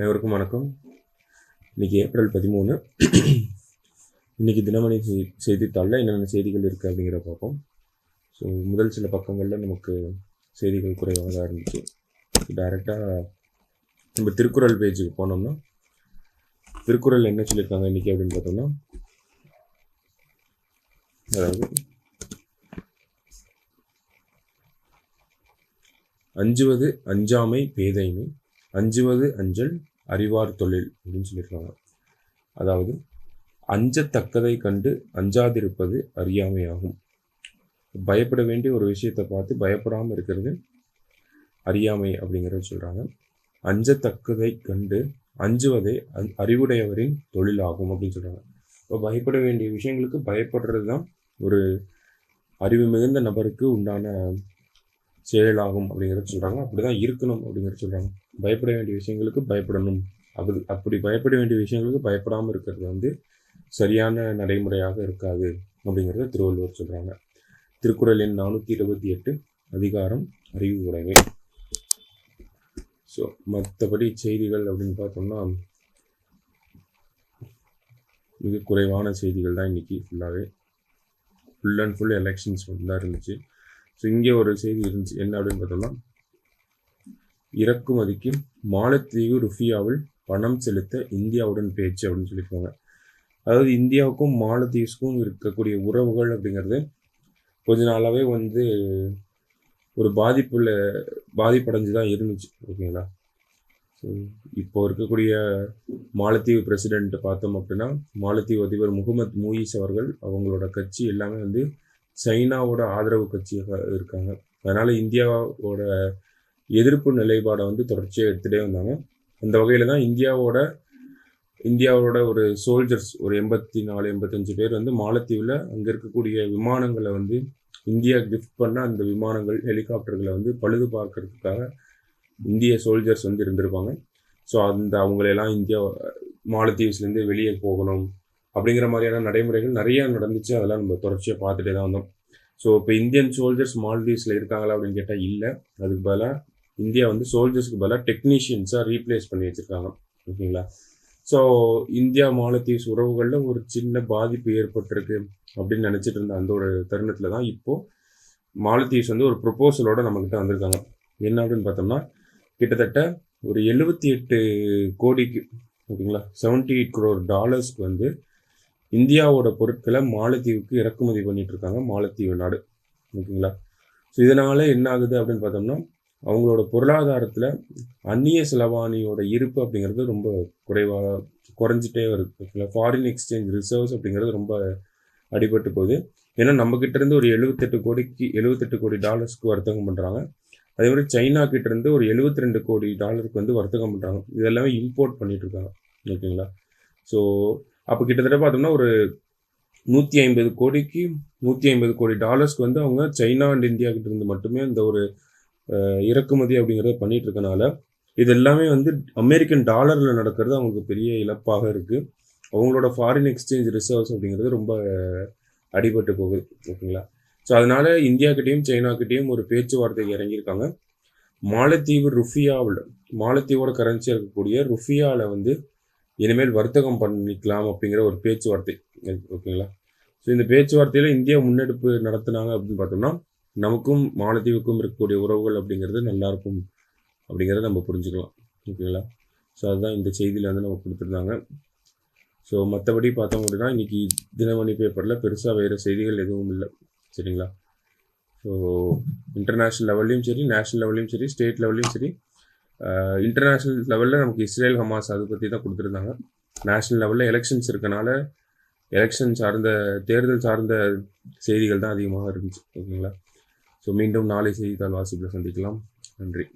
அனைவருக்கும் வணக்கம். இன்றைக்கி ஏப்ரல் 13. இன்றைக்கி தினமணி செய்தித்தாளில் என்னென்ன செய்திகள் இருக்குது அப்படிங்கிற பார்ப்போம். ஸோ முதல் சில பக்கங்களில் நமக்கு செய்திகள் குறைவாக தான் இருந்துச்சு. டைரெக்டாக நம்ம திருக்குறள் பேஜுக்கு போனோம்னா திருக்குறள் என்ன சொல்லியிருக்காங்க இன்றைக்கி அப்படின்னு பார்த்தோம்னா, அதாவது அஞ்சுவது அஞ்சாமை பேதைமை, அஞ்சுவது அஞ்சல் அறிவார் தொழில் அப்படின்னு சொல்லியிருக்காங்க. அதாவது அஞ்சத்தக்கதை கண்டு அஞ்சாதிருப்பது அறியாமையாகும். பயப்பட வேண்டிய ஒரு விஷயத்தை பார்த்து பயப்படாமல் இருக்கிறது அறியாமை அப்படிங்கிறத சொல்கிறாங்க. அஞ்சத்தக்கதை கண்டு அஞ்சுவதே அறிவுடையவரின் தொழிலாகும் அப்படின்னு சொல்கிறாங்க. இப்போ பயப்பட வேண்டிய விஷயங்களுக்கு பயப்படுறது தான் ஒரு அறிவு மிகுந்த நபருக்கு உண்டான செயலாகும் அப்படிங்கிறத சொல்கிறாங்க. அப்படி தான் இருக்கணும் அப்படிங்கிறத சொல்கிறாங்க. பயப்பட வேண்டிய விஷயங்களுக்கு பயப்படணும். அப்படி பயப்பட வேண்டிய விஷயங்களுக்கு பயப்படாமல் இருக்கிறது சரியான நடைமுறையாக இருக்காது அப்படிங்கிறத திருவள்ளுவர் சொல்கிறாங்க. திருக்குறள் எண் 428, அதிகாரம் அறிவு உடைமை. ஸோ மற்றபடி செய்திகள் அப்படின்னு பார்த்தோம்னா மிக குறைவான செய்திகள் தான் இன்றைக்கி ஃபுல்லாகவே. ஃபுல் அண்ட் ஃபுல் எலெக்ஷன்ஸ் தான் இருந்துச்சு. ஸோ இங்கே ஒரு செய்தி இருந்துச்சு. என்ன அப்படின்னு பார்த்தோம்னா, இறக்குமதிக்கு மாலத்தீவு ருஃபியாவில் பணம் செலுத்த இந்தியாவுடன் பேச்சு அப்படின்னு சொல்லியிருக்காங்க. அதாவது இந்தியாவுக்கும் மாலத்தீவ்ஸ்க்கும் இருக்கக்கூடிய உறவுகள் அப்படிங்கிறது கொஞ்ச நாளாகவே ஒரு பாதிப்படைஞ்சு தான் இருந்துச்சு. ஓகேங்களா. ஸோ இப்போ இருக்கக்கூடிய மாலத்தீவு பிரசிடென்ட் பார்த்தோம் அப்படின்னா, மாலத்தீவு அதிபர் முகமது மூயிஸ் அவர்கள், அவங்களோட கட்சி எல்லாமே சைனாவோட ஆதரவு கட்சியாக இருக்காங்க. அதனால் இந்தியாவோட எதிர்ப்பு நிலைப்பாடை தொடர்ச்சியாக எடுத்துகிட்டே வந்தாங்க. அந்த வகையில் தான் இந்தியாவோட ஒரு சோல்ஜர்ஸ் ஒரு 84-85 பேர் மாலத்தீவில் அங்கே இருக்கக்கூடிய விமானங்களை இந்தியா கிஃப்ட் பண்ண அந்த விமானங்கள், ஹெலிகாப்டர்களை பழுது பார்க்கறதுக்காக இந்திய சோல்ஜர்ஸ் இருந்திருப்பாங்க. ஸோ அவங்களெல்லாம் இந்தியா மாலத்தீவ்ஸ்லேருந்து வெளியே போகணும் அப்படிங்கிற மாதிரியான நடைமுறைகள் நிறையா நடந்துச்சு. அதெல்லாம் நம்ம தொடர்ச்சியாக பார்த்துட்டே தான் வந்தோம். ஸோ இப்போ இந்தியன் சோல்ஜர்ஸ் மால்டீவ்ஸில் இருக்காங்களா அப்படின்னு கேட்டால் இல்லை. அதுக்கு பதிலாக இந்தியா சோல்ஜர்ஸ்க்கு பதிலாக டெக்னீஷியன்ஸாக ரீப்ளேஸ் பண்ணி வச்சுருக்காங்க. ஓகேங்களா. ஸோ இந்தியா மாலத்தீவ்ஸ் உறவுகளில் ஒரு சின்ன பாதிப்பு ஏற்பட்டிருக்கு அப்படின்னு நினச்சிட்டு இருந்த அந்த ஒரு தருணத்தில் தான் இப்போது மாலத்தீவ்ஸ் ஒரு ப்ரொப்போசலோடு நம்மக்கிட்ட வந்திருக்காங்க. என்ன அப்படின்னு பார்த்தோம்னா, கிட்டத்தட்ட ஒரு 78 கோடிக்கு, ஓகேங்களா, $78 crore இந்தியாவோட பொருட்களை மாலத்தீவுக்கு இறக்குமதி பண்ணிட்டு இருக்காங்க மாலத்தீவு நாடு. ஓகேங்களா. ஸோ இதனால் என்ன ஆகுது அப்படின்னு பார்த்தோம்னா, அவங்களோட பொருளாதாரத்தில் அந்நிய செலவாணியோட இருப்பு அப்படிங்கிறது ரொம்ப குறைஞ்சிட்டே வருது. ஓகேங்களா. ஃபாரின் எக்ஸ்சேஞ்ச் ரிசர்வ்ஸ் அப்படிங்கிறது ரொம்ப அடிபட்டு போகுது. ஏன்னா நம்மக்கிட்ட இருந்து ஒரு $78 கோடி வர்த்தகம் பண்ணுறாங்க. அதே மாதிரி சைனா கிட்டேருந்து ஒரு $72 கோடி வர்த்தகம் பண்ணுறாங்க. இதெல்லாமே இம்போர்ட் பண்ணிட்டு இருக்காங்க. ஓகேங்களா. ஸோ அப்போ கிட்டத்தட்ட பார்த்தோம்னா ஒரு $150 கோடி அவங்க சைனா அண்ட் இந்தியா கிட்ட இருந்து மட்டுமே இந்த ஒரு இறக்குமதி அப்படிங்கிறத பண்ணிட்டு இருக்கனால இது எல்லாமே அமெரிக்கன் டாலரில் நடக்கிறது அவங்களுக்கு பெரிய இழப்பாக இருக்குது. அவங்களோட ஃபாரின் எக்ஸ்சேஞ்ச் ரிசர்வ்ஸ் அப்படிங்கிறது ரொம்ப அடிபட்டு போகுது. ஓகேங்களா. ஸோ அதனால இந்தியாக்கிட்டையும் சைனாக்கிட்டையும் ஒரு பேச்சுவார்த்தைக்கு இறங்கியிருக்காங்க. மாலத்தீவோட கரன்சியாக இருக்கக்கூடிய ருஃபியாவில் இனிமேல் வர்த்தகம் பண்ணிக்கலாம் அப்படிங்கிற ஒரு பேச்சுவார்த்தை. ஓகேங்களா. ஸோ இந்த பேச்சுவார்த்தையில் இந்தியா முன்னெடுப்பு நடத்தினாங்க அப்படின்னு பார்த்தோம்னா, நமக்கும் மாலத்தீவுக்கும் இருக்கக்கூடிய உறவுகள் அப்படிங்கிறது நல்லாயிருக்கும் அப்படிங்கிறத நம்ம புரிஞ்சுக்கலாம். ஓகேங்களா. ஸோ அதுதான் இந்த செய்தியில் நம்ம கொடுத்துருந்தாங்க. ஸோ மற்றபடி பார்த்தோம் அப்படின்னா இன்றைக்கி தினமணி பேப்பரில் பெருசாக வேறு செய்திகள் எதுவும் இல்லை. சரிங்களா. ஸோ இன்டர்நேஷ்னல் லெவல்லையும் சரி, நேஷ்னல் லெவல்லையும் சரி, ஸ்டேட் லெவல்லையும் சரி, இன்டர்நேஷ்னல் லெவலில் நமக்கு இஸ்ரேல் ஹமாஸ் அதை பற்றி தான் கொடுத்துருந்தாங்க. நேஷ்னல் லெவலில் எலெக்ஷன்ஸ் இருக்கனால தேர்தல் சார்ந்த செய்திகள் தான் அதிகமாக இருந்துச்சு. ஓகேங்களா. ஸோ மீண்டும் நாளை செய்தித்தாள் வாசிப்பில் சந்திக்கலாம். நன்றி.